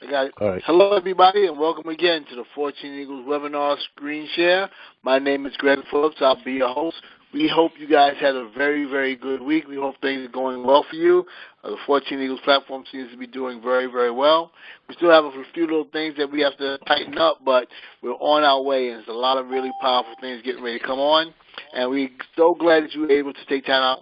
I got it. All right. Hello, everybody, and welcome again to the 14 Eagles webinar screen share. My name is Greg Phillips. I'll be your host. We hope you guys had a very, very good week. We hope things are going well for you. The 14 Eagles platform seems to be doing very, very well. We still have a few little things that we have to tighten up, but we're on our way, and there's a lot of really powerful things getting ready to come on. And we're so glad that you were able to take time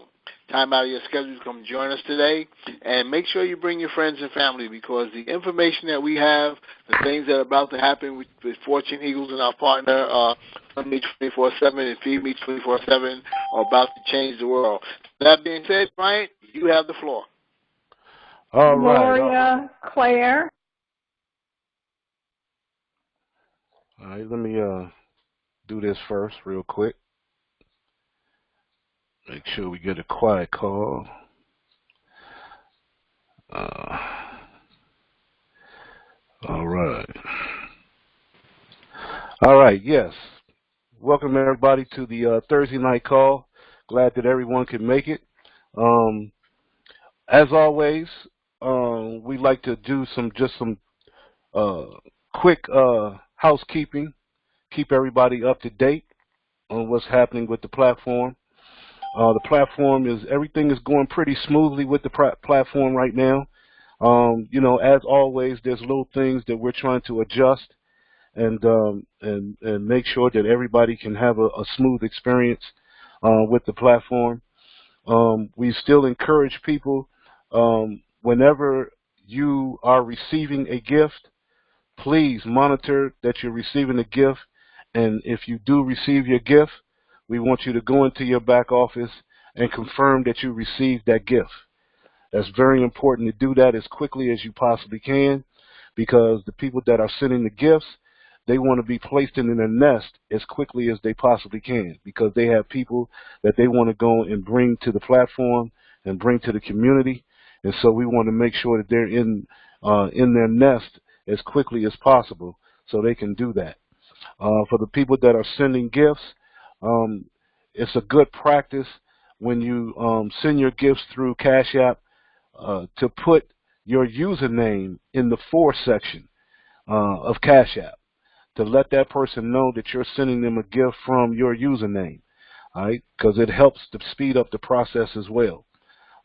out of your schedule to come join us today. And make sure you bring your friends and family, because the information that we have, the things that are about to happen with Fortune Eagles and our partner, Fund Me 24/7 and Feed Me 24/7, are about to change the world. That being said, Bryant, you have the floor. All right. Gloria, Claire. All right. Let me do this first, real quick. Make sure we get a quiet call. All right. All right. Yes. Welcome everybody to the Thursday night call. Glad that everyone could make it. As always, we like to do some quick housekeeping. Keep everybody up to date on what's happening with the platform. The platform everything is going pretty smoothly with the platform right now. As always, there's little things that we're trying to adjust and make sure that everybody can have a smooth experience with the platform. We still encourage people, whenever you are receiving a gift, please monitor that you're receiving a gift. And if you do receive your gift, we want you to go into your back office and confirm that you received that gift. That's very important to do that as quickly as you possibly can, because the people that are sending the gifts, they want to be placed in their nest as quickly as they possibly can, because they have people that they want to go and bring to the platform and bring to the community. And so we want to make sure that they're in their nest as quickly as possible so they can do that. For the people that are sending gifts, it's a good practice when you send your gifts through Cash App to put your username in the for section of Cash App, to let that person know that you're sending them a gift from your username, all right? Because it helps to speed up the process as well.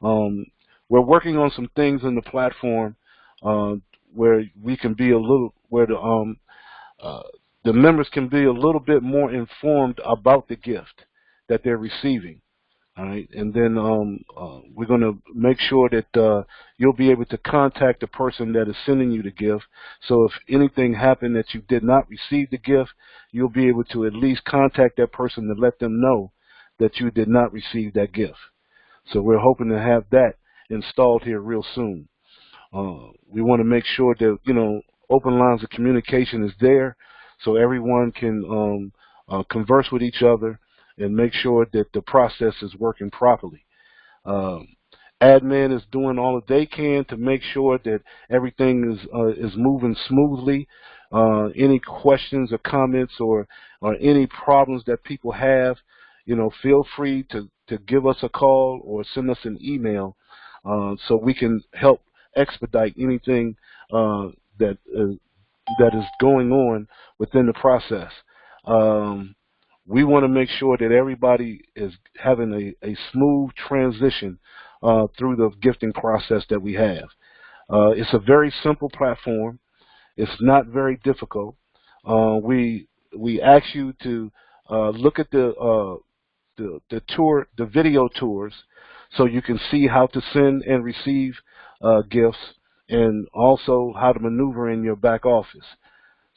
We're working on some things in the platform where we can be where the members can be a little bit more informed about the gift that they're receiving. All right, and then we're going to make sure that you'll be able to contact the person that is sending you the gift. So if anything happened that you did not receive the gift, you'll be able to at least contact that person to let them know that you did not receive that gift. So we're hoping to have that installed here real soon. We want to make sure that, open lines of communication is there so everyone can converse with each other and make sure that the process is working properly. Admin is doing all that they can to make sure that everything is moving smoothly. Any questions or comments or any problems that people have, feel free to give us a call or send us an email so we can help expedite anything that is going on within the process. We want to make sure that everybody is having a smooth transition through the gifting process that we have. It's a very simple platform. It's not very difficult. We ask you to look at the video tours, so you can see how to send and receive gifts, and also how to maneuver in your back office.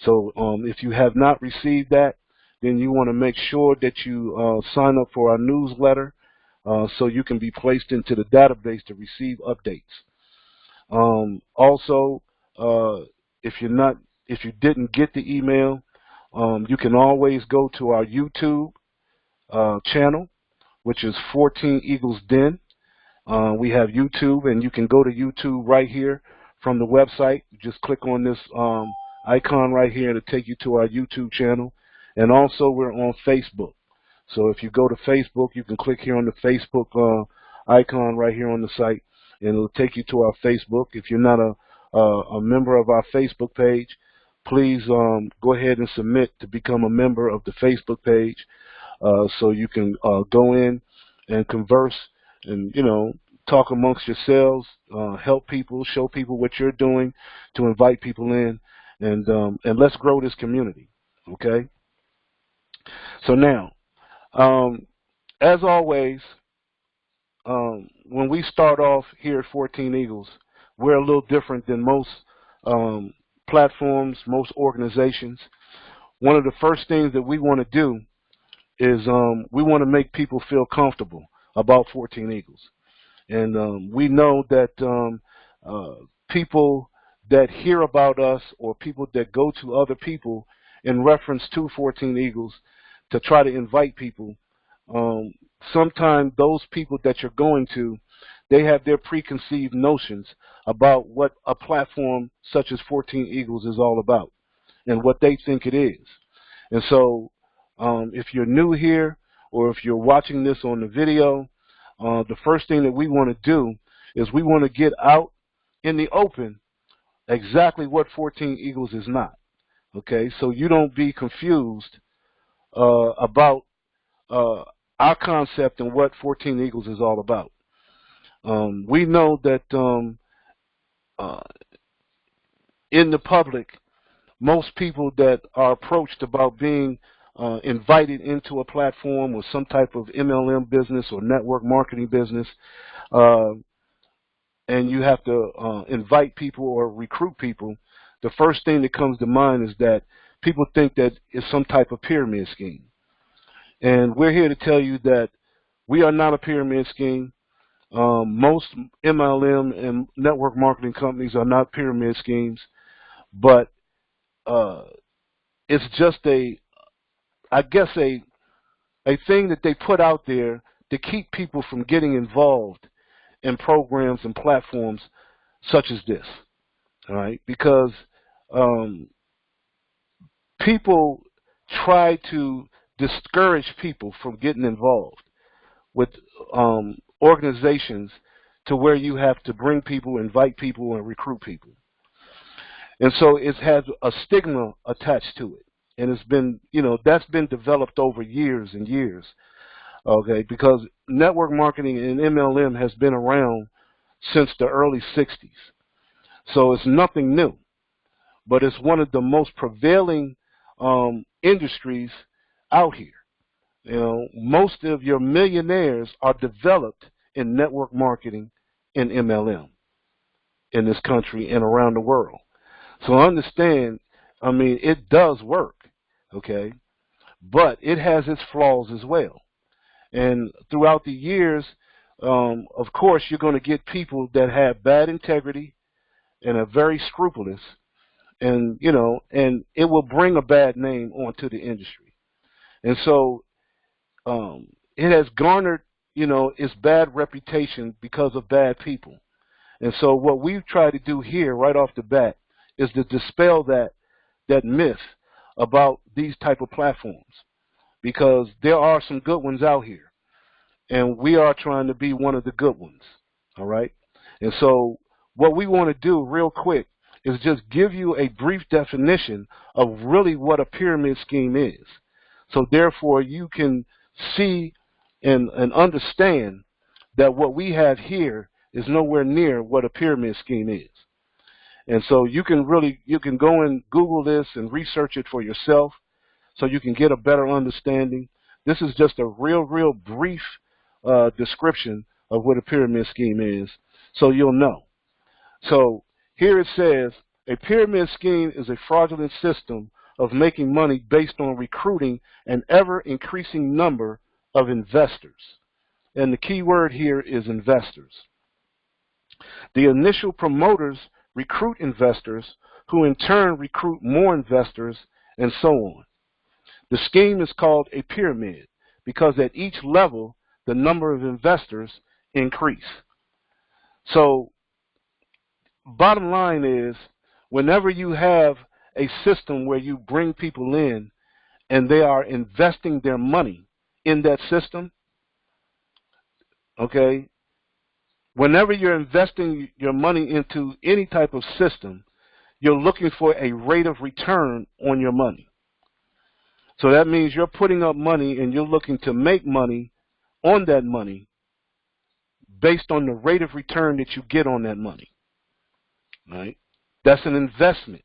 So if you have not received that, then you want to make sure that you sign up for our newsletter so you can be placed into the database to receive updates. Also, if you didn't get the email, you can always go to our YouTube channel, which is 14 Eagles Den. We have YouTube, and you can go to YouTube right here from the website. You just click on this icon right here to take you to our YouTube channel. And also, we're on Facebook. So if you go to Facebook, you can click here on the Facebook icon right here on the site, and it'll take you to our Facebook. If you're not a member of our Facebook page, please go ahead and submit to become a member of the Facebook page, so you can go in and converse and, talk amongst yourselves, help people, show people what you're doing to invite people in, and let's grow this community. Okay. So now, as always, when we start off here at 14 Eagles, we're a little different than most platforms, most organizations. One of the first things that we want to do is we want to make people feel comfortable about 14 Eagles. And we know that people that hear about us or people that go to other people in reference to 14 Eagles to try to invite people, sometimes those people that you're going to, they have their preconceived notions about what a platform such as 14 Eagles is all about and what they think it is. And so if you're new here or if you're watching this on the video, the first thing that we want to do is we want to get out in the open exactly what 14 Eagles is not. Okay, so you don't be confused about our concept and what 14 Eagles is all about. We know that in the public, most people that are approached about being invited into a platform or some type of MLM business or network marketing business, and you have to invite people or recruit people, the first thing that comes to mind is that people think that it's some type of pyramid scheme. And we're here to tell you that we are not a pyramid scheme. Most MLM and network marketing companies are not pyramid schemes, but it's just a thing that they put out there to keep people from getting involved in programs and platforms such as this. All right, because people try to discourage people from getting involved with organizations to where you have to bring people, invite people, and recruit people. And so it has a stigma attached to it. And it's been, that's been developed over years and years, okay, because network marketing and MLM has been around since the early 60s. So it's nothing new, but it's one of the most prevailing industries out here. Most of your millionaires are developed in network marketing and MLM in this country and around the world. So understand, it does work, okay, but it has its flaws as well. And throughout the years, of course, you're going to get people that have bad integrity and are very scrupulous, and and it will bring a bad name onto the industry. And so it has garnered, its bad reputation because of bad people. And so what we've tried to do here right off the bat is to dispel that myth about these type of platforms, because there are some good ones out here, and we are trying to be one of the good ones. All right. And so what we want to do real quick is just give you a brief definition of really what a pyramid scheme is. So therefore you can see and understand that what we have here is nowhere near what a pyramid scheme is. And so you can go and Google this and research it for yourself so you can get a better understanding. This is just a real brief description of what a pyramid scheme is, so you'll know. So here it says, a pyramid scheme is a fraudulent system of making money based on recruiting an ever-increasing number of investors. And the key word here is investors. The initial promoters recruit investors who in turn recruit more investors, and so on. The scheme is called a pyramid because at each level the number of investors increase. So bottom line is, whenever you have a system where you bring people in and they are investing their money in that system, okay, Whenever you're investing your money into any type of system, you're looking for a rate of return on your money. So that means you're putting up money and you're looking to make money on that money based on the rate of return that you get on that money. Right? That's an investment.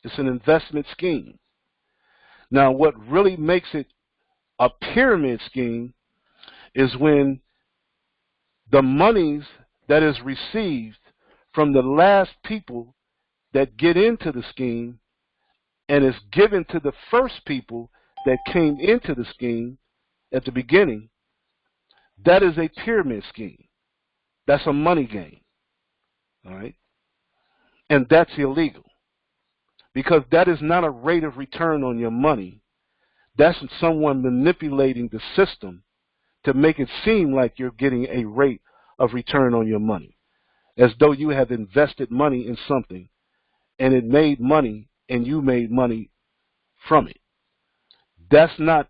It's an investment scheme. Now, what really makes it a pyramid scheme is when the monies that is received from the last people that get into the scheme and is given to the first people that came into the scheme at the beginning, that is a pyramid scheme. That's a money game. All right? And that's illegal, because that is not a rate of return on your money. That's someone manipulating the system to make it seem like you're getting a rate of return on your money, as though you have invested money in something and it made money and you made money from it. That's not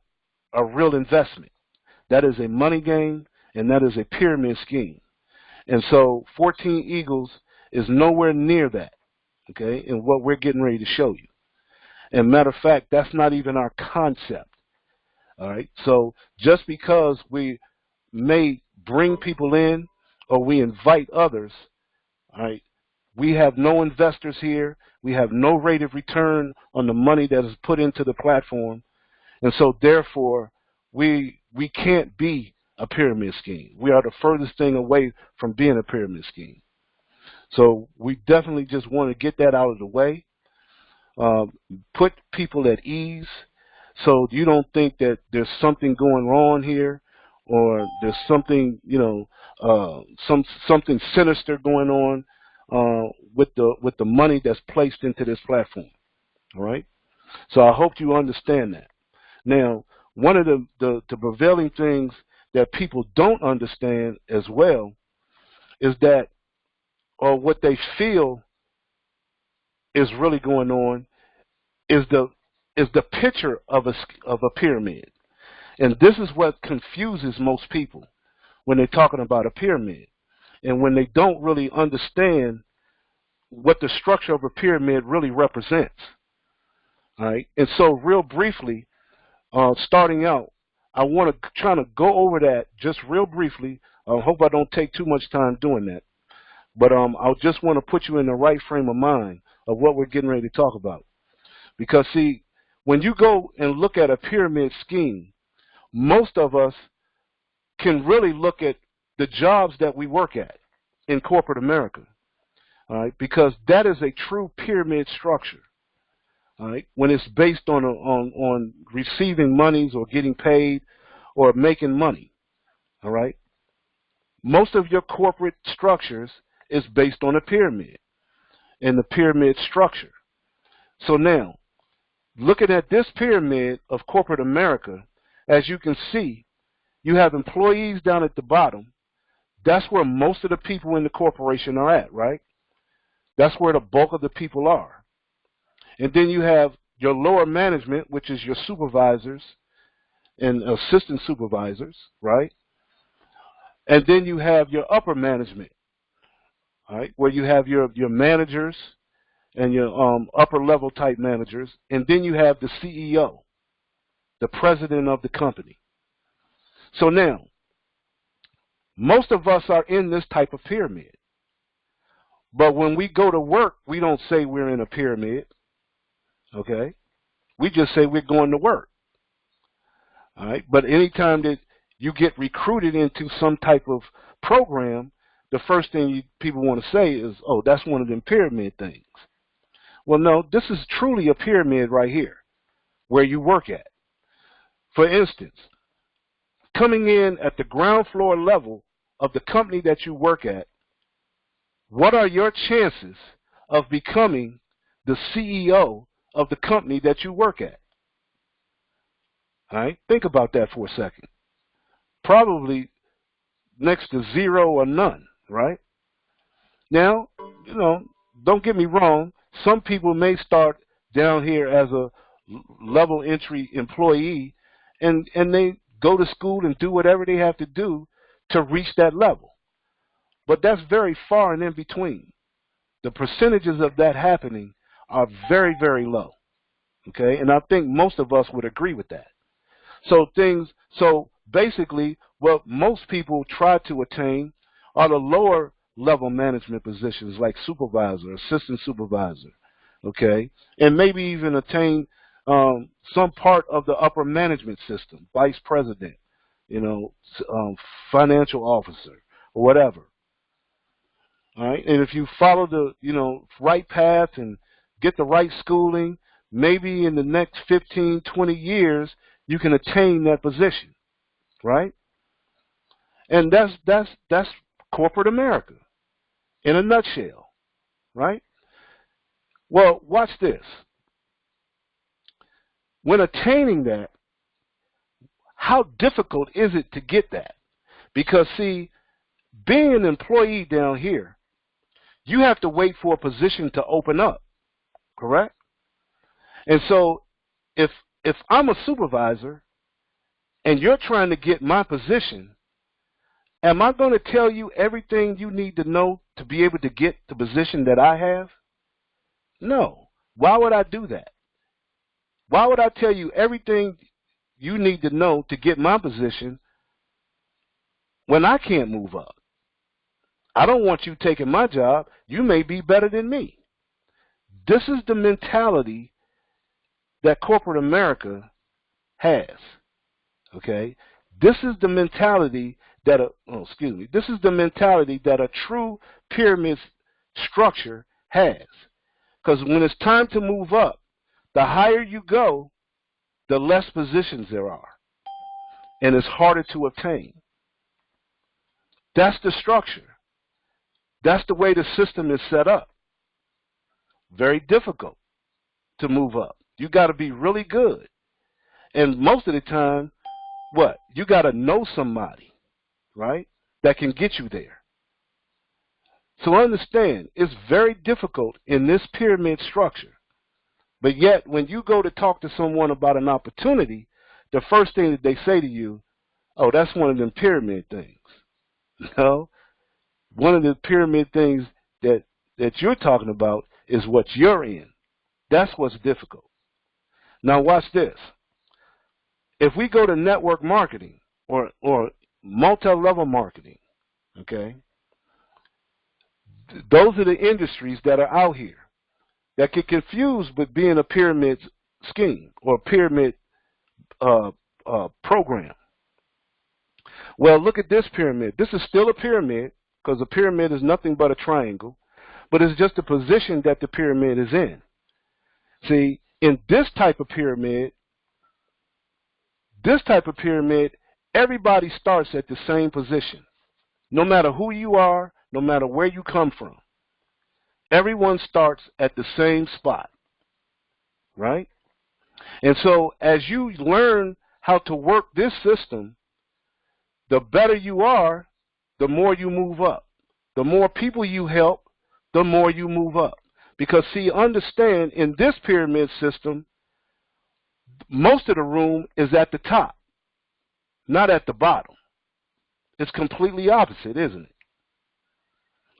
a real investment. That is a money game, and that is a pyramid scheme. And so 14 Eagles is nowhere near that, okay, in what we're getting ready to show you. And matter of fact, that's not even our concept. All right. So just because we may bring people in or we invite others, all right, we have no investors here. We have no rate of return on the money that is put into the platform. And so therefore, we can't be a pyramid scheme. We are the furthest thing away from being a pyramid scheme. So we definitely just want to get that out of the way. Put people at ease, so you don't think that there's something going wrong here, or there's something, something sinister going on with the money that's placed into this platform. All right. So I hope you understand that. Now, one of the prevailing things that people don't understand as well is that, or what they feel is really going on, is the picture of a pyramid. And this is what confuses most people when they're talking about a pyramid, and when they don't really understand what the structure of a pyramid really represents. All right. And so real briefly, starting out, I want to try to go over that just real briefly. I hope I don't take too much time doing that. But I just want to put you in the right frame of mind of what we're getting ready to talk about. Because, see, when you go and look at a pyramid scheme, most of us can really look at the jobs that we work at in corporate America, all right? Because that is a true pyramid structure, all right? When it's based on receiving monies or getting paid or making money, all right? Most of your corporate structures is based on a pyramid and the pyramid structure. So now, looking at this pyramid of corporate America, as you can see, you have employees down at the bottom. That's where most of the people in the corporation are at, right? That's where the bulk of the people are. And then you have your lower management, which is your supervisors and assistant supervisors, right? And then you have your upper management, all right, where you have your managers and your upper level type managers, and then you have the CEO, the president of the company. So now, most of us are in this type of pyramid. But when we go to work, we don't say we're in a pyramid, okay? We just say we're going to work, all right? But anytime that you get recruited into some type of program, the first thing people want to say is, oh, that's one of them pyramid things. Well, no, this is truly a pyramid right here, where you work at. For instance, coming in at the ground floor level of the company that you work at, what are your chances of becoming the CEO of the company that you work at? All right, think about that for a second. Probably next to zero or none, right? Now, don't get me wrong. Some people may start down here as a level entry employee, and they go to school and do whatever they have to do to reach that level. but that's very far and in between. The percentages of that happening are very, very low. Okay, and I think most of us would agree with that. So basically, what most people try to attain are the lower level management positions like supervisor, assistant supervisor, okay, and maybe even attain some part of the upper management system, vice president, you know, financial officer, or whatever. All right, and if you follow the right path and get the right schooling, maybe in the next 15, 20 years you can attain that position, right? And that's corporate America in a nutshell, right? Well, watch this. When attaining that, how difficult is it to get that? Because see, being an employee down here, you have to wait for a position to open up, correct? And so if I'm a supervisor and you're trying to get my position, am I going to tell you everything you need to know to be able to get the position that I have? No. Why would I do that? Why would I tell you everything you need to know to get my position when I can't move up? I don't want you taking my job. You may be better than me. This is the mentality that corporate America has. Okay? This is the mentality that this is the mentality that a true pyramid structure has. Because when it's time to move up, the higher you go, the less positions there are. And it's harder to obtain. That's the structure. That's the way the system is set up. Very difficult to move up. You got to be really good. And most of the time, what? You got to know somebody, right, that can get you there. So understand, it's very difficult in this pyramid structure. But yet, when you go to talk to someone about an opportunity, the first thing that they say to you, oh, that's one of them pyramid things. No, one of the pyramid things that you're talking about is what you're in. That's what's difficult. Now watch this. If we go to network marketing or multi-level marketing, okay, those are the industries that are out here that get confused with being a pyramid scheme or a pyramid program. Well, look at this pyramid. This is still a pyramid because a pyramid is nothing but a triangle, but it's just the position that the pyramid is in. See, in this type of pyramid, everybody starts at the same position. No matter who you are, no matter where you come from, everyone starts at the same spot, right? And so as you learn how to work this system, the better you are, the more you move up. The more people you help, the more you move up. Because see, understand, in this pyramid system, most of the room is at the top, not at the bottom. It's completely opposite, isn't it?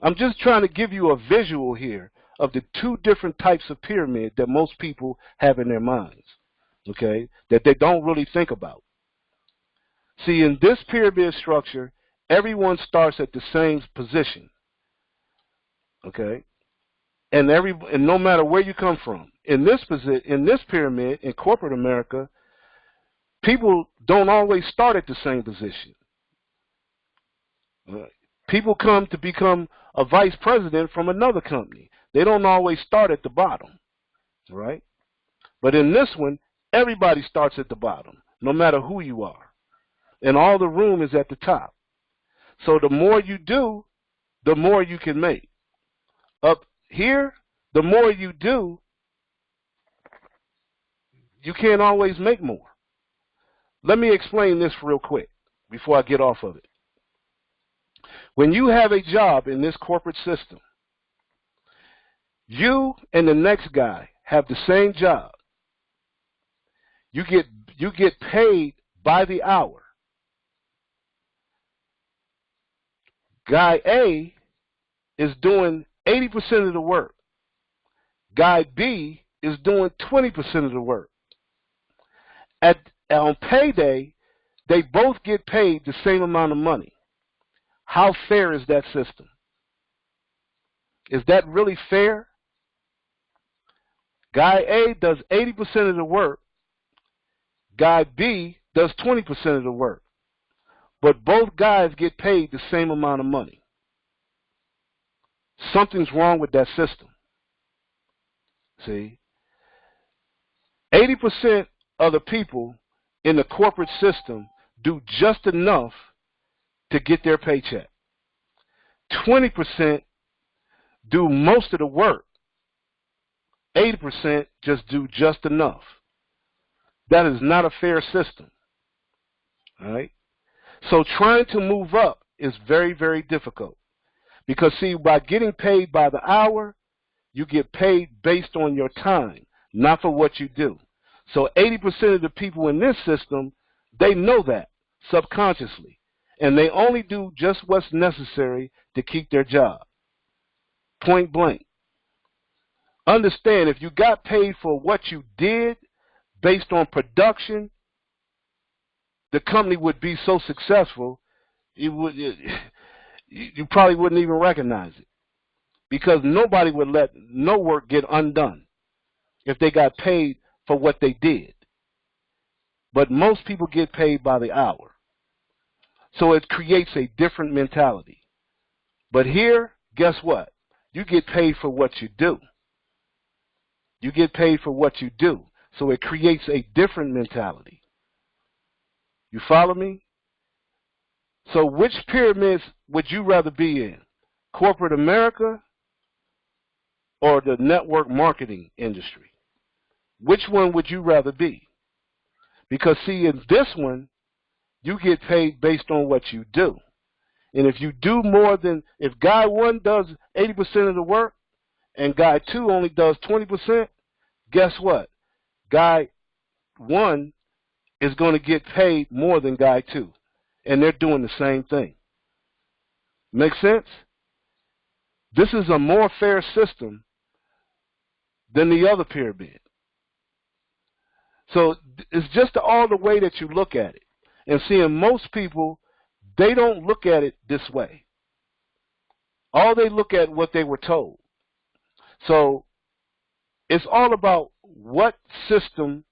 I'm just trying to give you a visual here of the two different types of pyramid that most people have in their minds, okay, that they don't really think about. See, in this pyramid structure, everyone starts at the same position, okay, and no matter where you come from, in this pyramid in corporate America, people don't always start at the same position. People come to become a vice president from another company. They don't always start at the bottom, right? But in this one, everybody starts at the bottom, no matter who you are. And all the room is at the top. So the more you do, the more you can make. Up here, the more you do, you can't always make more. Let me explain this real quick before I get off of it. When you have a job in this corporate system, you and the next guy have the same job. You get paid by the hour. Guy A is doing 80% of the work. Guy B is doing 20% of the work. On payday, they both get paid the same amount of money. How fair is that system? Is that really fair? Guy A does 80% of the work. Guy B does 20% of the work. But both guys get paid the same amount of money. Something's wrong with that system. See? 80% of the people in the corporate system do just enough to get their paycheck. 20% do most of the work. 80% just do just enough. That is not a fair system. All right? So trying to move up is very, very difficult. Because, see, by getting paid by the hour, you get paid based on your time, not for what you do. So 80% of the people in this system, they know that subconsciously. And they only do just what's necessary to keep their job. Point blank. Understand, if you got paid for what you did based on production, the company would be so successful, you probably wouldn't even recognize it. Because nobody would let no work get undone if they got paid for what they did. But most people get paid by the hour. So it creates a different mentality. But here, guess what? You get paid for what you do. You get paid for what you do. So it creates a different mentality. You follow me? So which pyramids would you rather be in? Corporate America or the network marketing industry? Which one would you rather be? Because, see, in this one, you get paid based on what you do. And if you do more than, if guy 1 does 80% of the work and guy 2 only does 20%, guess what? Guy 1 is going to get paid more than guy 2. And they're doing the same thing. Make sense? This is a more fair system than the other pyramid. So it's just all the way that you look at it. And seeing most people, they don't look at it this way. All they look at what they were told. So it's all about what system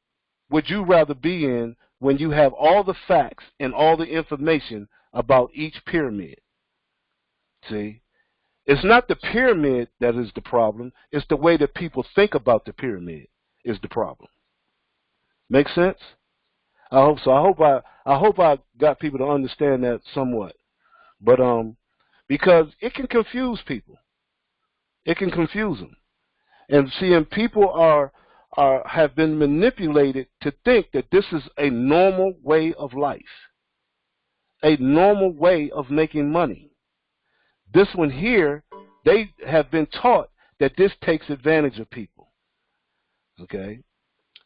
would you rather be in when you have all the facts and all the information about each pyramid. See? It's not the pyramid that is the problem. It's the way that people think about the pyramid is the problem. Make sense? I hope so. I hope I got people to understand that somewhat. But because it can confuse people. It can confuse them. And seeing people have been manipulated to think that this is a normal way of life. A normal way of making money. This one here, they have been taught that this takes advantage of people. Okay?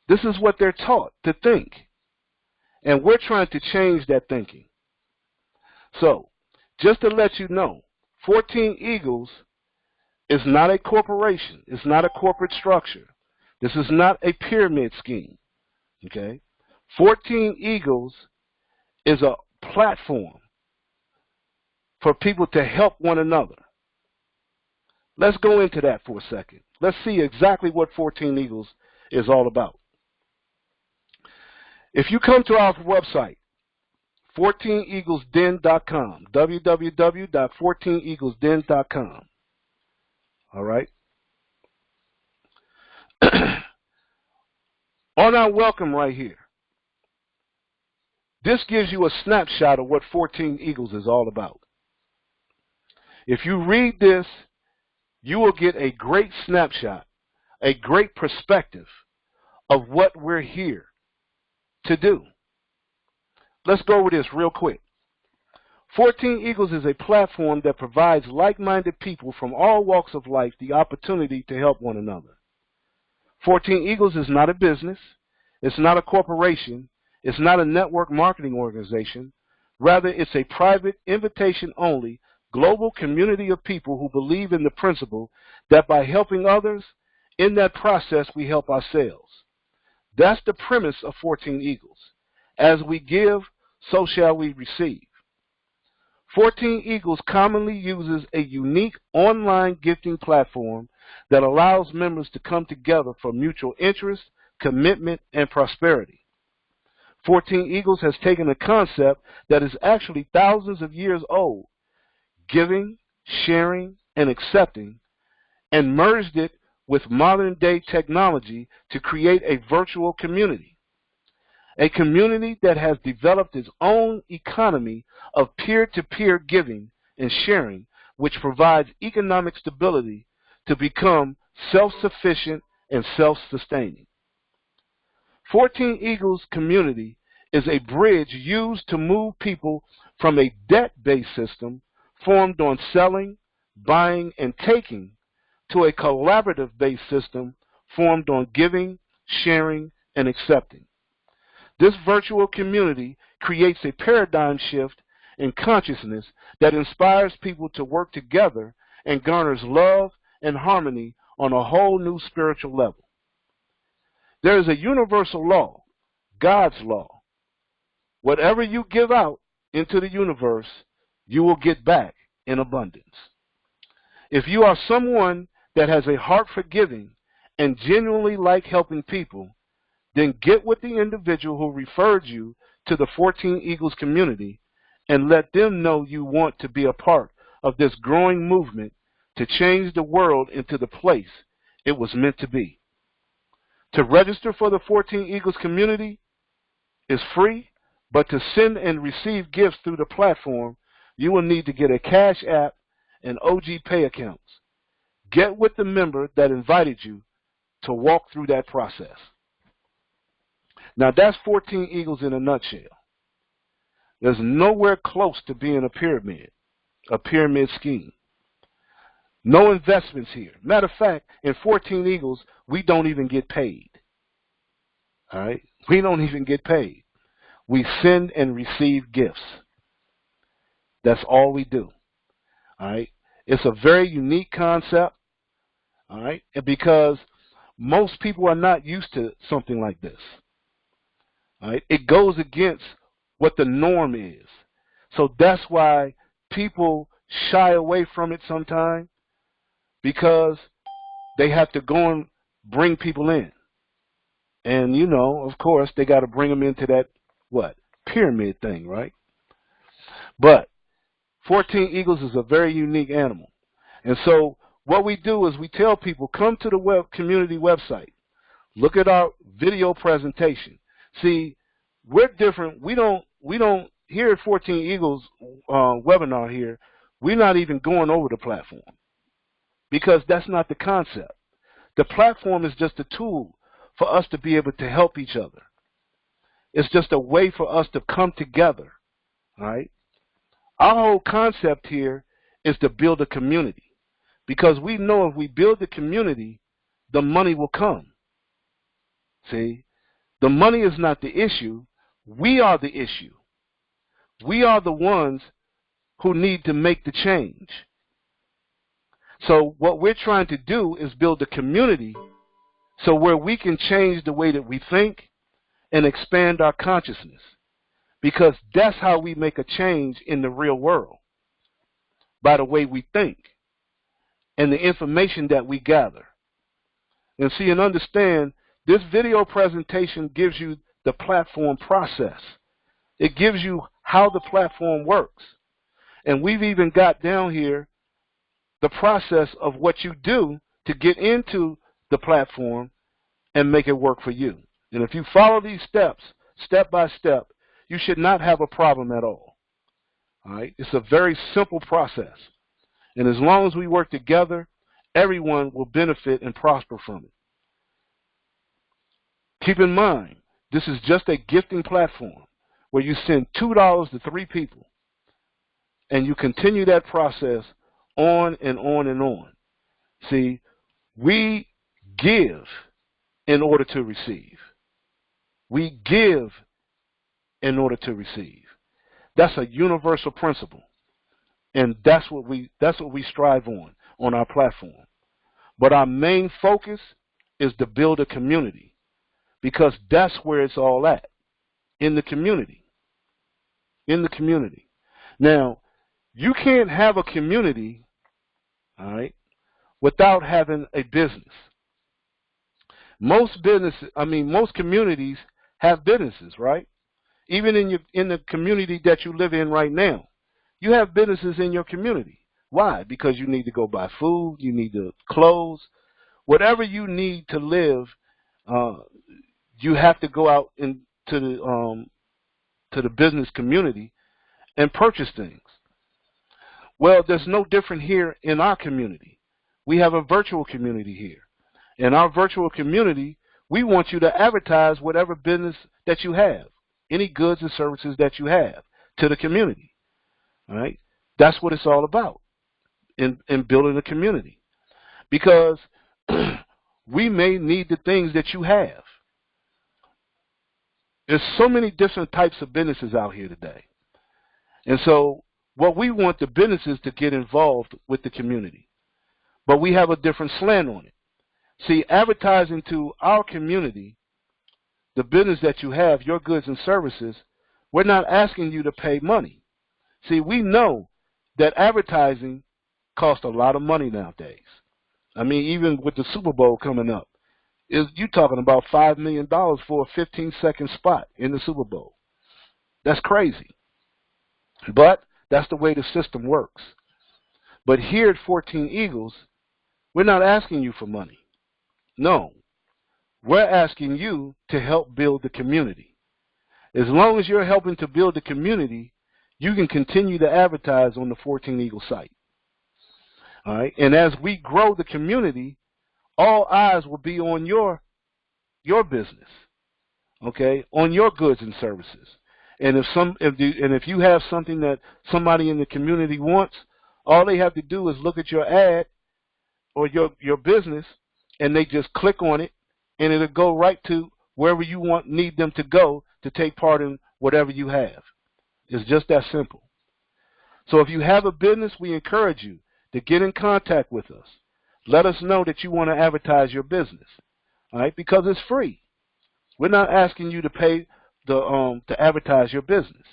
This is what they're taught to think. And we're trying to change that thinking. So, just to let you know, 14 Eagles is not a corporation. It's not a corporate structure. This is not a pyramid scheme. Okay? 14 Eagles is a platform for people to help one another. Let's go into that for a second. Let's see exactly what 14 Eagles is all about. If you come to our website, 14eaglesden.com, www.14eaglesden.com, all right? On our welcome right here, this gives you a snapshot of what 14 Eagles is all about. If you read this, you will get a great snapshot, a great perspective of what we're here to do. Let's go over this real quick. 14 Eagles is a platform that provides like-minded people from all walks of life the opportunity to help one another. 14 Eagles is not a business. It's not a corporation. It's not a network marketing organization. Rather, it's a private, invitation-only, global community of people who believe in the principle that by helping others, in that process we help ourselves. That's the premise of 14 Eagles. As we give, so shall we receive. 14 Eagles commonly uses a unique online gifting platform that allows members to come together for mutual interest, commitment, and prosperity. 14 Eagles has taken a concept that is actually thousands of years old, giving, sharing, and accepting, and merged it with modern-day technology to create a virtual community. A community that has developed its own economy of peer-to-peer giving and sharing, which provides economic stability to become self-sufficient and self-sustaining. 14 Eagles community is a bridge used to move people from a debt-based system formed on selling, buying, and taking to a collaborative-based system formed on giving, sharing, and accepting. This virtual community creates a paradigm shift in consciousness that inspires people to work together and garners love and harmony on a whole new spiritual level. There is a universal law, God's law. Whatever you give out into the universe, you will get back in abundance. If you are someone that has a heart for giving and genuinely like helping people, then get with the individual who referred you to the 14 Eagles community and let them know you want to be a part of this growing movement to change the world into the place it was meant to be. To register for the 14 Eagles community is free, but to send and receive gifts through the platform, you will need to get a Cash App and OG Pay accounts. Get with the member that invited you to walk through that process. Now that's 14 Eagles in a nutshell. There's nowhere close to being a pyramid scheme. No investments here. Matter of fact, in 14 Eagles, we don't even get paid. All right? We don't even get paid. We send and receive gifts. That's all we do. All right? It's a very unique concept. All right? Because most people are not used to something like this. All right? It goes against what the norm is. So that's why people shy away from it sometimes, because they have to go and bring people in. And, you know, of course, they got to bring them into that, pyramid thing, right? But 14 Eagles is a very unique animal. And so what we do is we tell people, come to the community website. Look at our video presentation. See, we're different. We don't here at 14 Eagles webinar here, we're not even going over the platform, because that's not the concept. The platform is just a tool for us to be able to help each other. It's just a way for us to come together, right? Our whole concept here is to build a community, because we know if we build the community, the money will come. See, the money is not the issue. We are the issue. We are the ones who need to make the change. So what we're trying to do is build a community so where we can change the way that we think and expand our consciousness, because that's how we make a change in the real world, by the way we think and the information that we gather. And see and understand, this video presentation gives you the platform process. It gives you how the platform works. And we've even got down here the process of what you do to get into the platform and make it work for you. And if you follow these steps, step by step, you should not have a problem at all. All right? It's a very simple process. And as long as we work together, everyone will benefit and prosper from it. Keep in mind, this is just a gifting platform where you send $2 to 3 people, and you continue that process on and on and on. See, we give in order to receive. We give in order to receive. That's a universal principle. And that's what we strive on our platform. But our main focus is to build a community, because that's where it's all at, in the community. In the community. Now, you can't have a community, all right, without having a business. Most communities have businesses, right? Even in the community that you live in right now, you have businesses in your community. Why? Because you need to go buy food, you need to clothes, whatever you need to live. You have to go out into the business community and purchase things. Well, there's no different here in our community. We have a virtual community here. In our virtual community, we want you to advertise whatever business that you have, any goods and services that you have, to the community. All right? That's what it's all about in building a community. Because we may need the things that you have. There's so many different types of businesses out here today. And so what we want the businesses to get involved with the community. But we have a different slant on it. See, advertising to our community, the business that you have, your goods and services, we're not asking you to pay money. See, we know that advertising costs a lot of money nowadays. I mean, even with the Super Bowl coming up, you're talking about $5 million for a 15-second spot in the Super Bowl. That's crazy. But that's the way the system works. But here at 14 Eagles, we're not asking you for money. No. We're asking you to help build the community. As long as you're helping to build the community, you can continue to advertise on the 14 Eagles site. All right? And as we grow the community, all eyes will be on your business, okay, on your goods and services. And if you have something that somebody in the community wants, all they have to do is look at your ad or your business, and they just click on it, and it'll go right to wherever you need them to go to take part in whatever you have. It's just that simple. So if you have a business, we encourage you to get in contact with us. Let us know that you want to advertise your business, all right? Because it's free. We're not asking you to pay to advertise your business.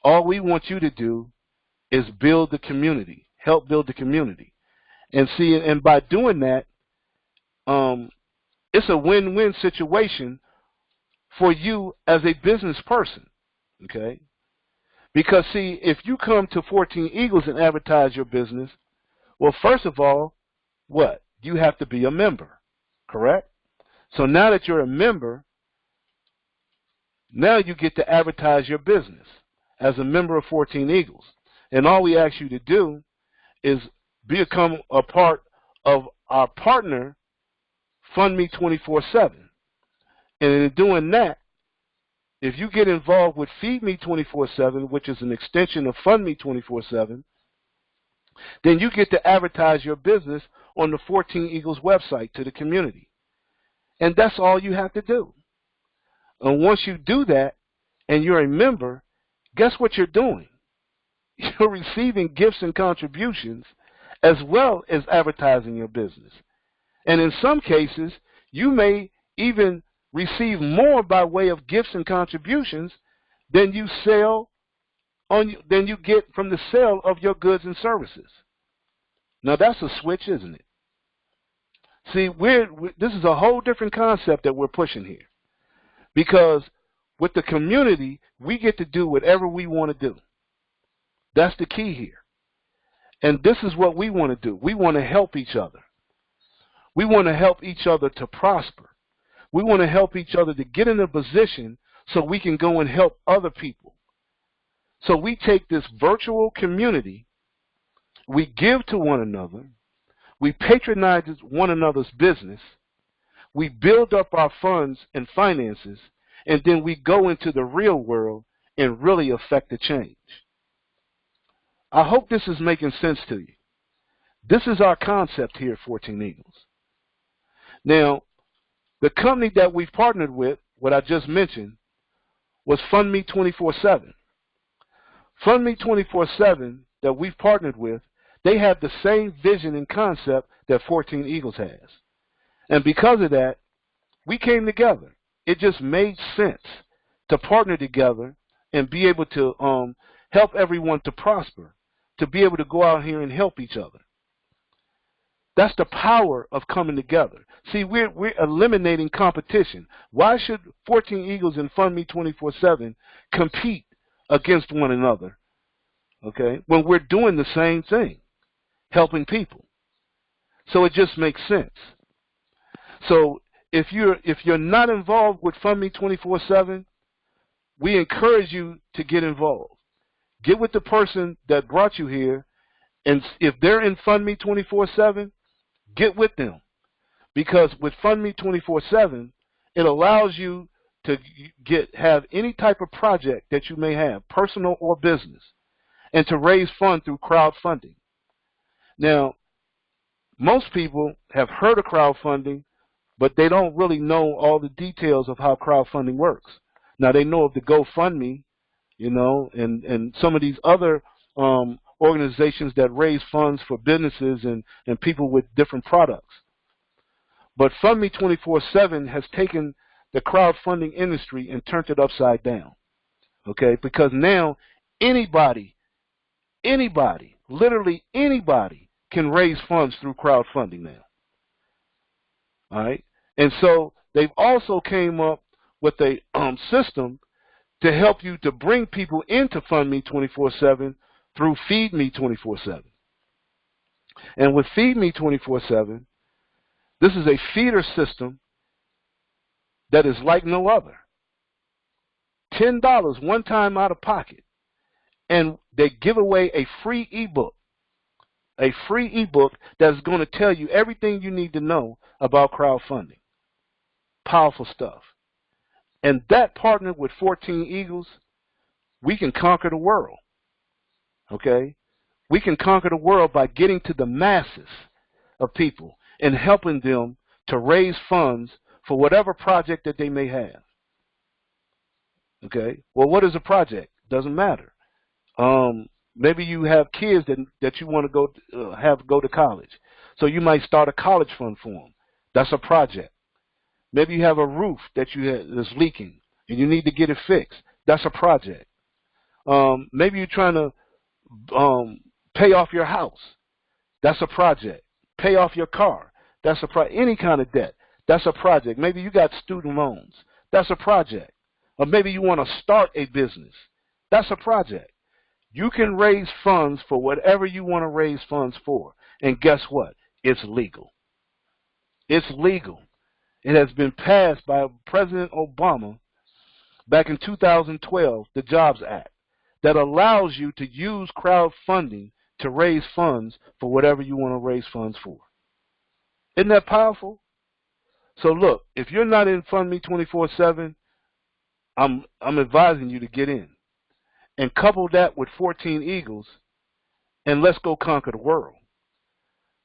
All we want you to do is build the community, help build the community, and by doing that, it's a win-win situation for you as a business person, okay? Because see, if you come to 14 Eagles and advertise your business, well, first of all, what? You have to be a member, correct? So now that you're a member, now you get to advertise your business as a member of 14 Eagles. And all we ask you to do is become a part of our partner, Fund Me 24/7. And in doing that, if you get involved with Feed Me 24/7, which is an extension of Fund Me 24/7, then you get to advertise your business on the 14 Eagles website to the community. And that's all you have to do. And once you do that and you're a member, guess what you're doing? You're receiving gifts and contributions as well as advertising your business. And in some cases, you may even receive more by way of gifts and contributions than you get from the sale of your goods and services. Now that's a switch, isn't it? See, this is a whole different concept that we're pushing here. Because with the community, we get to do whatever we want to do. That's the key here. And this is what we want to do. We want to help each other. We want to help each other to prosper. We want to help each other to get in a position so we can go and help other people. So we take this virtual community, we give to one another, we patronize one another's business, we build up our funds and finances, and then we go into the real world and really affect the change. I hope this is making sense to you. This is our concept here at 14 Eagles. Now, the company that we've partnered with, what I just mentioned, was Fund Me 24/7. Fund Me 24/7 that we've partnered with, they have the same vision and concept that 14 Eagles has. And because of that, we came together. It just made sense to partner together and be able to help everyone to prosper, to be able to go out here and help each other. That's the power of coming together. See, we're eliminating competition. Why should 14 Eagles and Fund Me 24/7 compete against one another, okay, when we're doing the same thing, helping people? So it just makes sense. So if you're not involved with Fund Me 24/7, we encourage you to get involved. Get with the person that brought you here, and if they're in Fund Me 24/7, get with them. Because with Fund Me 24/7, it allows you to have any type of project that you may have, personal or business, and to raise funds through crowdfunding. Now, most people have heard of crowdfunding, but they don't really know all the details of how crowdfunding works. Now, they know of the GoFundMe, you know, and some of these other organizations that raise funds for businesses and people with different products. But Fund Me 24/7 has taken the crowdfunding industry and turned it upside down, okay? Because now anybody, literally anybody can raise funds through crowdfunding now, all right? And so they've also came up with a system to help you to bring people into Fund Me 24/7 through Feed Me 24/7. And with Feed Me 24/7, this is a feeder system that is like no other. $10 one time out of pocket. And they give away a free ebook. A free ebook that's going to tell you everything you need to know about crowdfunding. Powerful stuff. And that partnered with 14 Eagles, we can conquer the world. Okay? We can conquer the world by getting to the masses of people and helping them to raise funds for whatever project that they may have. Okay? Well, what is a project? Doesn't matter. Maybe you have kids that you want to go to college. So you might start a college fund for them. That's a project. Maybe you have a roof that's leaking and you need to get it fixed. That's a project. Maybe you're trying to pay off your house. That's a project. Pay off your car. That's a project. Any kind of debt. That's a project. Maybe you got student loans. That's a project. Or maybe you want to start a business. That's a project. You can raise funds for whatever you want to raise funds for. And guess what? It's legal. It's legal. It has been passed by President Obama back in 2012, the Jobs Act, that allows you to use crowdfunding to raise funds for whatever you want to raise funds for. Isn't that powerful? So look, if you're not in Fund Me 24/7, I'm advising you to get in. And couple that with 14 Eagles, and let's go conquer the world.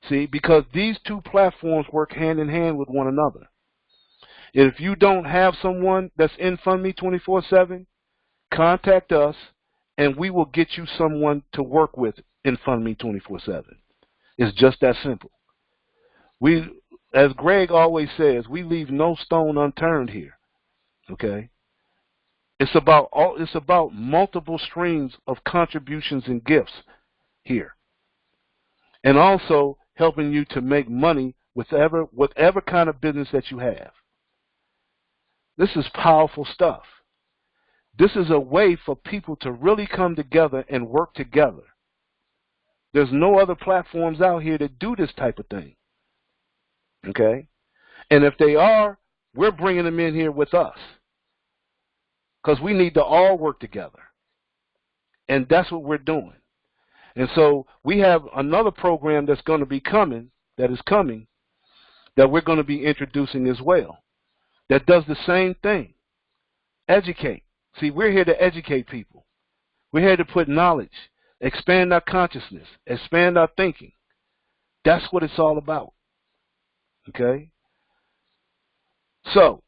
See, because these two platforms work hand in hand with one another. If you don't have someone that's in Fund Me 24/7, contact us, and we will get you someone to work with in Fund Me 24/7. It's just that simple. As Greg always says, we leave no stone unturned here. Okay? It's about multiple streams of contributions and gifts here. And also helping you to make money with whatever kind of business that you have. This is powerful stuff. This is a way for people to really come together and work together. There's no other platforms out here that do this type of thing. Okay? And if they are, we're bringing them in here with us. Because we need to all work together. And that's what we're doing. And so we have another program that's going to be coming, that we're going to be introducing as well, that does the same thing. Educate. See, we're here to educate people. We're here to put knowledge, expand our consciousness, expand our thinking. That's what it's all about. Okay? So,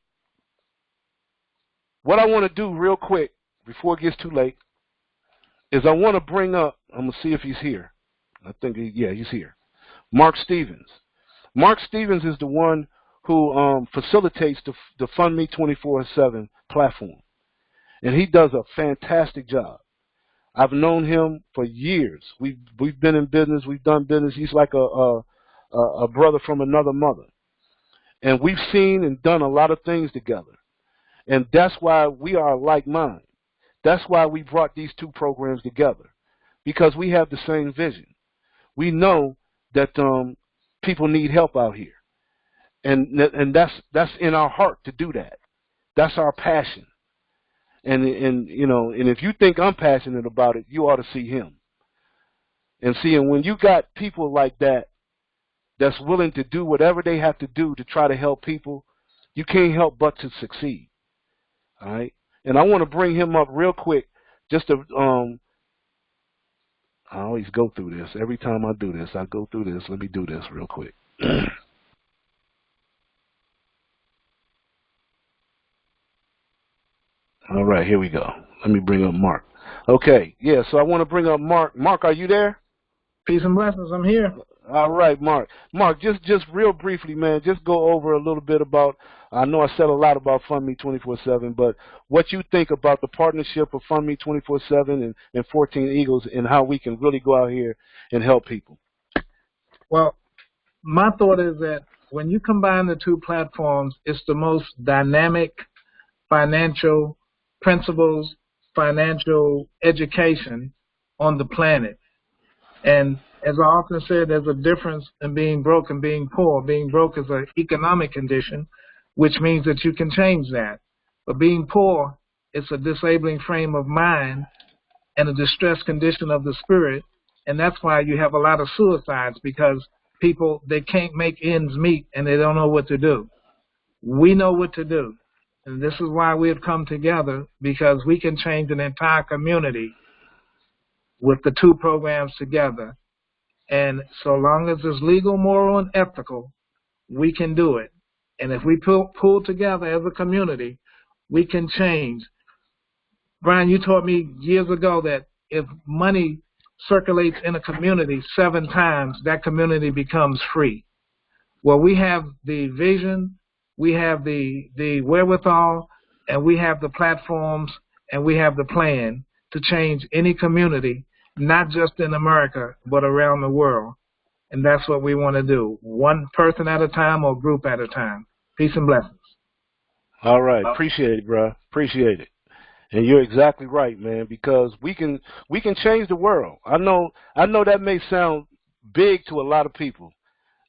what I want to do real quick, before it gets too late, is I want to bring up I'm gonna see if he's here. I think yeah, he's here. Mark Stevens. Mark Stevens is the one who facilitates the Fund Me 24/7 platform, and he does a fantastic job. I've known him for years. We've been in business. We've done business. He's like a brother from another mother, and we've seen and done a lot of things together. And that's why we are like mind. That's why we brought these two programs together, because we have the same vision. We know that people need help out here, and that's in our heart to do that. That's our passion. And you know, and if you think I'm passionate about it, you ought to see him. And when you got people like that, that's willing to do whatever they have to do to try to help people, you can't help but to succeed. All right. And I want to bring him up real quick, just to I always go through this. Every time I do this, I go through this. Let me do this real quick. All right, here we go. Let me bring up Mark. Okay, yeah, so I want to bring up Mark. Mark, are you there? Peace and blessings, I'm here. All right, Mark. Mark, just real briefly, man, just go over a little bit about, I know I said a lot about Fund Me 24/7, but what you think about the partnership of Fund Me 24/7 and 14 Eagles, and how we can really go out here and help people. Well, my thought is that when you combine the two platforms, it's the most dynamic financial principles, financial education on the planet. And as I often said, there's a difference in being broke and being poor. Being broke is an economic condition, which means that you can change that. But being poor, it's a disabling frame of mind and a distressed condition of the spirit. And that's why you have a lot of suicides, because people, they can't make ends meet and they don't know what to do. We know what to do. And this is why we have come together, because we can change an entire community with the two programs together. And so long as it's legal, moral, and ethical, we can do it. And if we pull together as a community, we can change. Brian, you taught me years ago that if money circulates in a community 7 times, that community becomes free. Well, we have the vision, we have the wherewithal, and we have the platforms, and we have the plan to change any community, not just in America, but around the world. And that's what we want to do, one person at a time or group at a time. Peace and blessings. All right. Appreciate it, bro. Appreciate it. And you're exactly right, man, because we can change the world. I know that may sound big to a lot of people.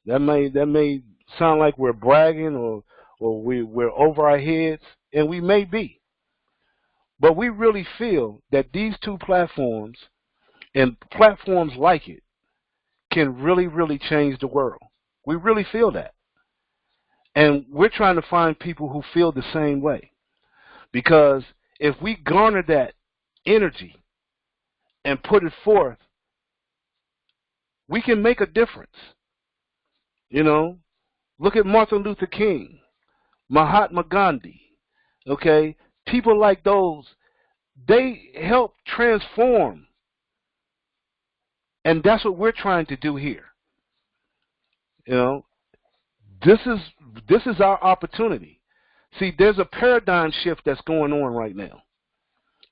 That may sound like we're bragging or we're over our heads, and we may be. But we really feel that these two platforms and platforms like it can really, really change the world. We really feel that. And we're trying to find people who feel the same way. Because if we garner that energy and put it forth, we can make a difference. You know, look at Martin Luther King, Mahatma Gandhi, okay? People like those, they help transform. And that's what we're trying to do here. You know, this is our opportunity. See, there's a paradigm shift that's going on right now.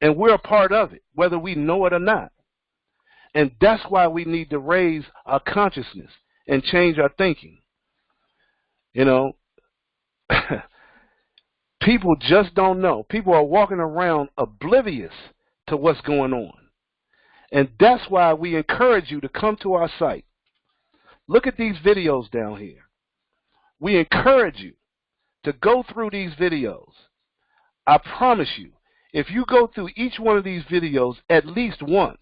And we're a part of it, whether we know it or not. And that's why we need to raise our consciousness and change our thinking. You know, people just don't know. People are walking around oblivious to what's going on. And that's why we encourage you to come to our site. Look at these videos down here. We encourage you to go through these videos. I promise you, if you go through each one of these videos at least once,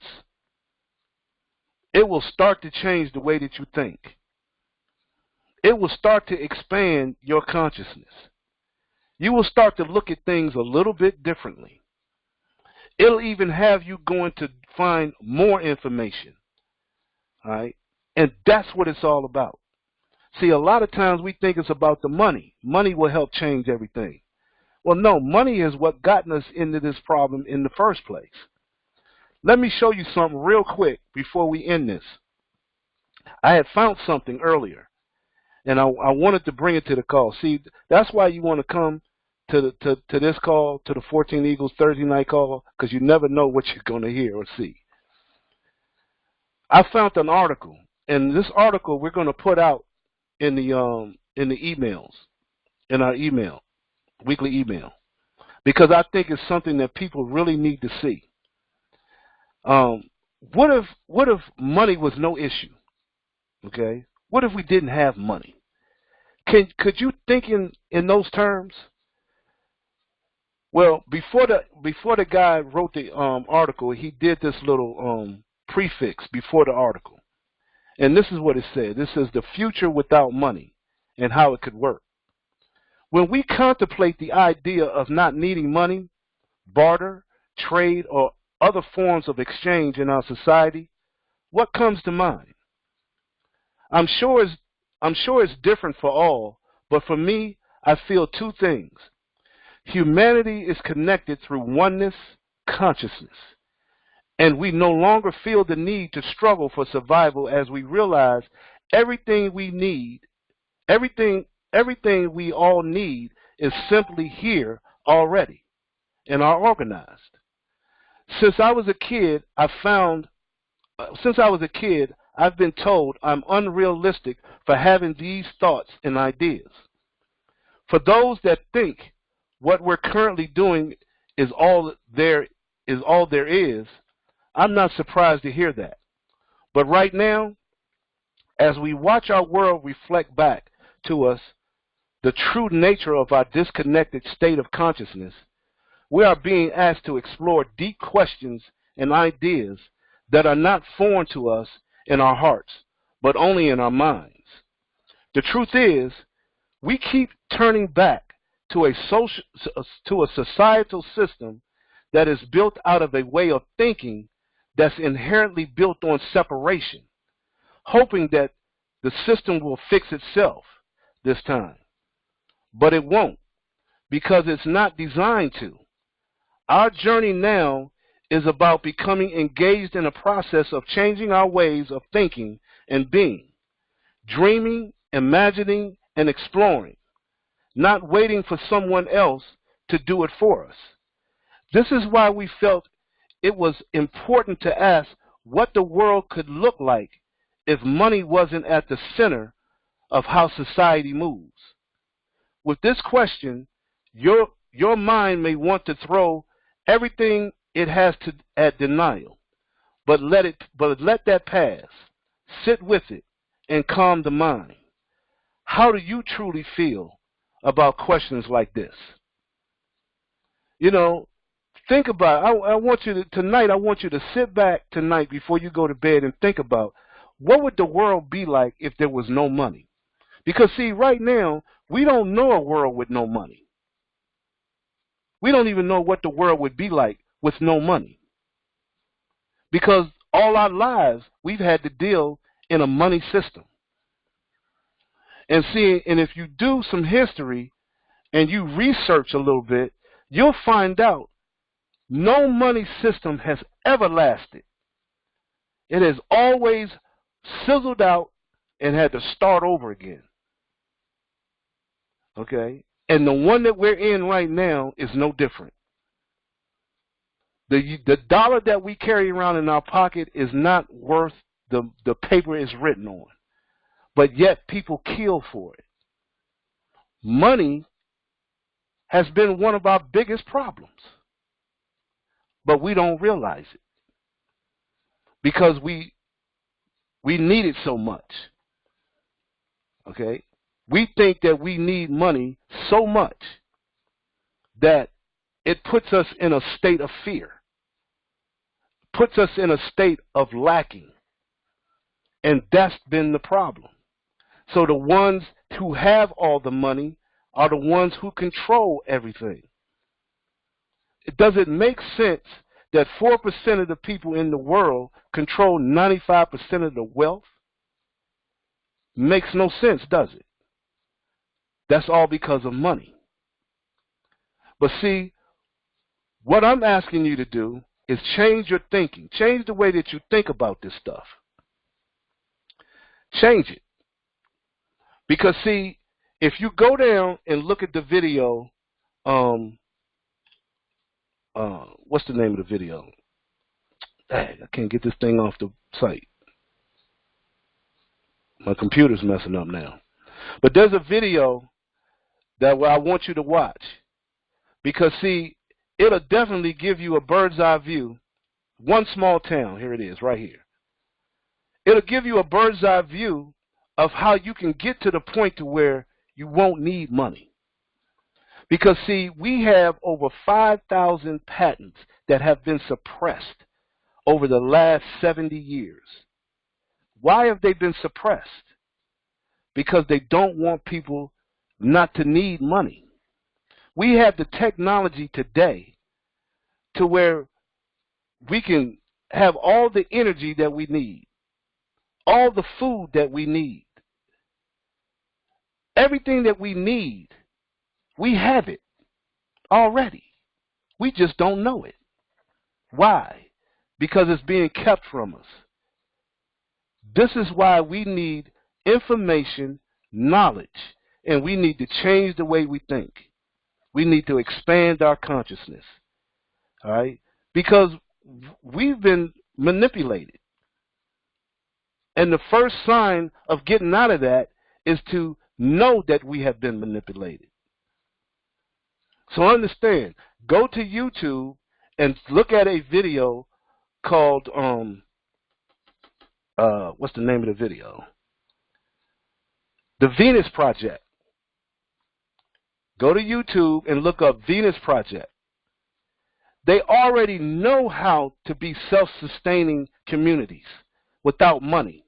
it will start to change the way that you think. It will start to expand your consciousness. You will start to look at things a little bit differently. It'll even have you going to find more information. All right? And that's what it's all about. See, a lot of times we think it's about the money. Money will help change everything. Well, no, money is what got us into this problem in the first place. Let me show you something real quick before we end this. I had found something earlier, and I wanted to bring it to the call. See, that's why you want to come to this call, to the 14 Eagles Thursday night call, because you never know what you're going to hear or see. I found an article, and this article we're going to put out in the emails, in our email, weekly email, because I think it's something that people really need to see. What if money was no issue? Okay, what if we didn't have money? Could you think in those terms? Well, before the guy wrote the article, he did this little prefix before the article, and this is what it said. This says the future without money and how it could work. When we contemplate the idea of not needing money, barter, trade, or other forms of exchange in our society, what comes to mind? I'm sure it's different for all, but for me, I feel two things. Humanity is connected through oneness, consciousness, and we no longer feel the need to struggle for survival as we realize everything we need, everything we all need is simply here already and are organized. Since I was a kid, I've been told I'm unrealistic for having these thoughts and ideas. For those that think what we're currently doing is all there is, I'm not surprised to hear that. But right now, as we watch our world reflect back to us the true nature of our disconnected state of consciousness, we are being asked to explore deep questions and ideas that are not foreign to us in our hearts, but only in our minds. The truth is, we keep turning back to a societal system that is built out of a way of thinking that's inherently built on separation, hoping that the system will fix itself this time. But it won't, because it's not designed to. Our journey now is about becoming engaged in a process of changing our ways of thinking and being, dreaming, imagining, and exploring, not waiting for someone else to do it for us. This is why we felt it was important to ask what the world could look like if money wasn't at the center of how society moves. With this question, your mind may want to throw everything it has to at denial, but let that pass. Sit with it and calm the mind. How do you truly feel about questions like this? You know, think about it. I want you to sit back tonight before you go to bed and think about what would the world be like if there was no money? Because see, right now, we don't know a world with no money. We don't even know what the world would be like with no money. Because all our lives, we've had to deal in a money system. And if you do some history and you research a little bit, you'll find out no money system has ever lasted. It has always sizzled out and had to start over again. Okay? And the one that we're in right now is no different. The dollar that we carry around in our pocket is not worth the paper it's written on. But yet people kill for it. Money has been one of our biggest problems. But we don't realize it. Because we need it so much. Okay? We think that we need money so much that it puts us in a state of fear, puts us in a state of lacking. And that's been the problem. So the ones who have all the money are the ones who control everything. Does it make sense that 4% of the people in the world control 95% of the wealth? Makes no sense, does it? That's all because of money. But see, what I'm asking you to do, is change your thinking. Change the way that you think about this stuff. Change it. Because, see, if you go down and look at the video, what's the name of the video? Dang, I can't get this thing off the site. My computer's messing up now. But there's a video that I want you to watch. Because, see, it'll definitely give you a bird's eye view. One small town, here it is, right here. It'll give you a bird's eye view of how you can get to the point to where you won't need money. Because, see, we have over 5,000 patents that have been suppressed over the last 70 years. Why have they been suppressed? Because they don't want people not to need money. We have the technology today to where we can have all the energy that we need, all the food that we need. Everything that we need, we have it already. We just don't know it. Why? Because it's being kept from us. This is why we need information, knowledge, and we need to change the way we think. We need to expand our consciousness. All right? Because we've been manipulated. And the first sign of getting out of that is to know that we have been manipulated. So understand, go to YouTube and look at a video called, what's the name of the video? The Venus Project. Go to YouTube and look up Venus Project. They already know how to be self-sustaining communities without money.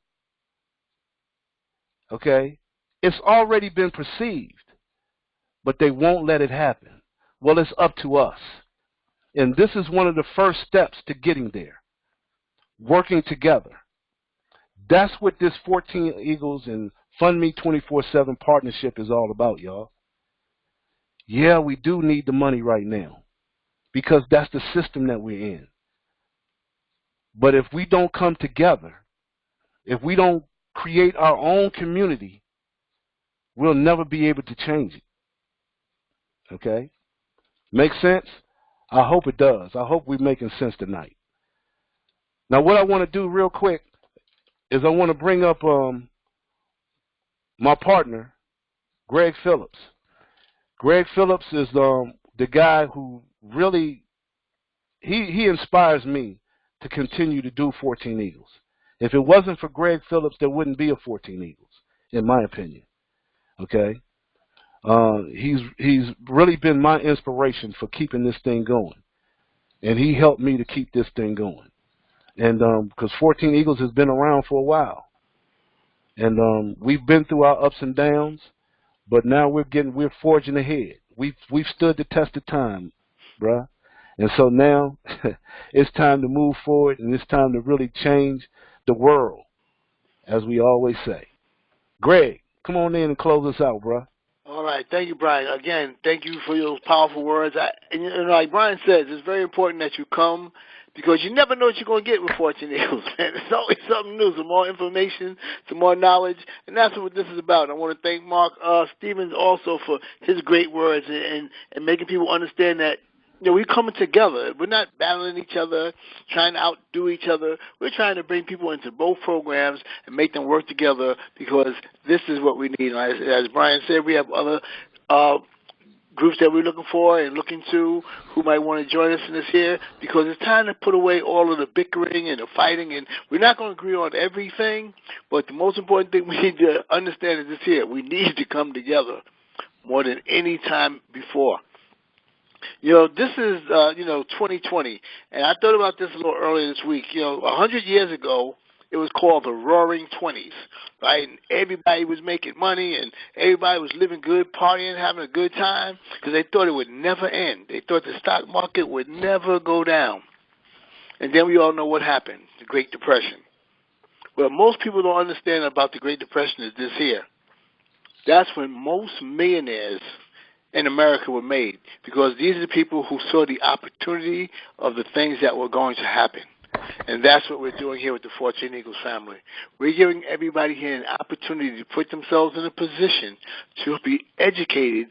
Okay? It's already been perceived, but they won't let it happen. Well, it's up to us. And this is one of the first steps to getting there. Working together. That's what this 14 Eagles and Fund Me 24/7 partnership is all about, y'all. Yeah, we do need the money right now because that's the system that we're in. But if we don't come together, if we don't create our own community, we'll never be able to change it. Okay? Make sense? I hope it does. I hope we're making sense tonight. Now, what I want to do real quick is I want to bring up my partner, Greg Phillips. Greg Phillips is the guy who really, he inspires me to continue to do 14 Eagles. If it wasn't for Greg Phillips, there wouldn't be a 14 Eagles, in my opinion. Okay? He's really been my inspiration for keeping this thing going. And he helped me to keep this thing going. And because 14 Eagles has been around for a while. And we've been through our ups and downs, but now we're forging ahead. We've stood the test of time, bruh. And so now it's time to move forward, and it's time to really change the world, as we always say. Greg, come on in and close us out, bruh. All right. Thank you, Brian. Again, thank you for those powerful words. And like Brian says, it's very important that you come because you never know what you're going to get with 14 Eagles, man. It's always something new, some more information, some more knowledge, and that's what this is about. I want to thank Mark Stevens also for his great words and making people understand that, you know, we're coming together. We're not battling each other, trying to outdo each other. We're trying to bring people into both programs and make them work together because this is what we need. As Brian said, we have other groups that we're looking for and looking to who might want to join us in this here because it's time to put away all of the bickering and the fighting. And we're not going to agree on everything, but the most important thing we need to understand is this here. We need to come together more than any time before. You know, this is, 2020, and I thought about this a little earlier this week. 100 years ago, it was called the Roaring Twenties, right? And everybody was making money, and everybody was living good, partying, having a good time, because they thought it would never end. They thought the stock market would never go down. And then we all know what happened, the Great Depression. What most people don't understand about the Great Depression is this here. That's when most millionaires in America were made, because these are the people who saw the opportunity of the things that were going to happen. And that's what we're doing here with the 14 Eagles family. We're giving everybody here an opportunity to put themselves in a position to be educated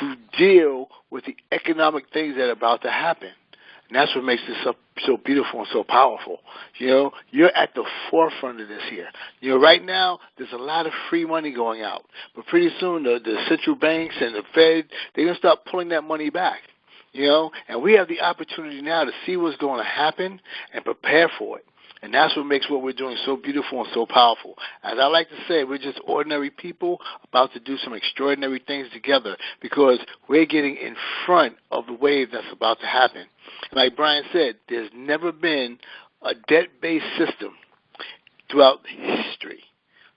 to deal with the economic things that are about to happen. And that's what makes this so beautiful and so powerful. You know, you're at the forefront of this here. You know, right now, there's a lot of free money going out. But pretty soon, the central banks and the Fed, they're going to start pulling that money back. You know, and we have the opportunity now to see what's going to happen and prepare for it. And that's what makes what we're doing so beautiful and so powerful. As I like to say, we're just ordinary people about to do some extraordinary things together, because we're getting in front of the wave that's about to happen. Like Brian said, there's never been a debt-based system throughout history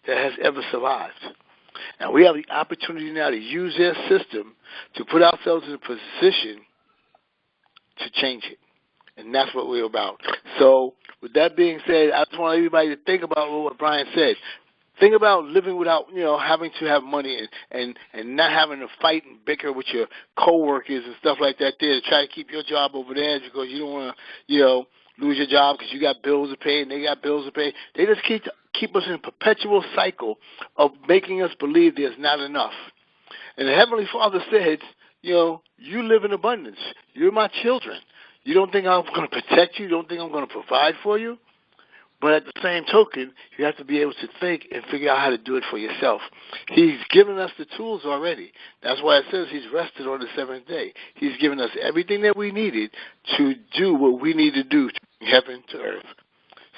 that has ever survived. Now, we have the opportunity now to use their system to put ourselves in a position to change it. And that's what we're about. So with that being said, I just want everybody to think about what Brian said. Think about living without, having to have money and not having to fight and bicker with your coworkers and stuff like that there to try to keep your job over there because you don't want to, lose your job because you got bills to pay and they got bills to pay. They just keep us in a perpetual cycle of making us believe there's not enough. And the Heavenly Father said, you live in abundance. You're my children. You don't think I'm going to protect you? You don't think I'm going to provide for you? But at the same token, you have to be able to think and figure out how to do it for yourself. He's given us the tools already. That's why it says he's rested on the seventh day. He's given us everything that we needed to do what we need to do to bring heaven to earth.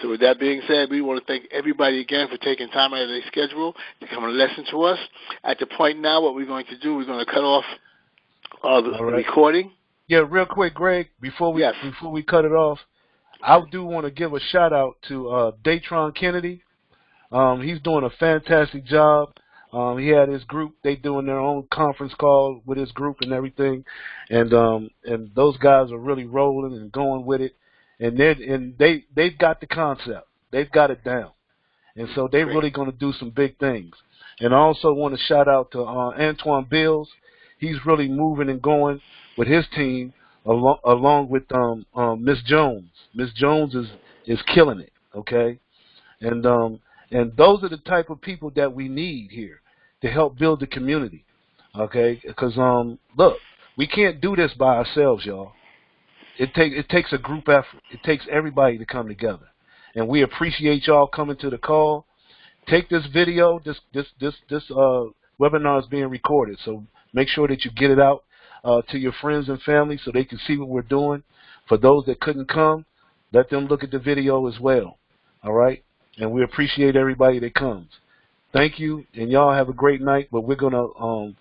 So with that being said, we want to thank everybody again for taking time out of their schedule to come and listen to us. At the point now, what we're going to do, we're going to cut off the recording. Yeah, real quick, Greg, before we cut it off, I do want to give a shout out to Daytron Kennedy. He's doing a fantastic job. He had his group; they doing their own conference call with his group and everything, and those guys are really rolling and going with it, and they've got the concept, they've got it down, and so they're really going to do some big things. And I also want to shout out to Antoine Bills. He's really moving and going with his team along with Miss Jones. Miss Jones is killing it, okay? And those are the type of people that we need here to help build the community, okay? Because look, we can't do this by ourselves, y'all. It takes a group effort. It takes everybody to come together, and we appreciate y'all coming to the call. Take this video. This webinar is being recorded, so make sure that you get it out to your friends and family so they can see what we're doing. For those that couldn't come, let them look at the video as well. All right? And we appreciate everybody that comes. Thank you, and y'all have a great night. But we're going to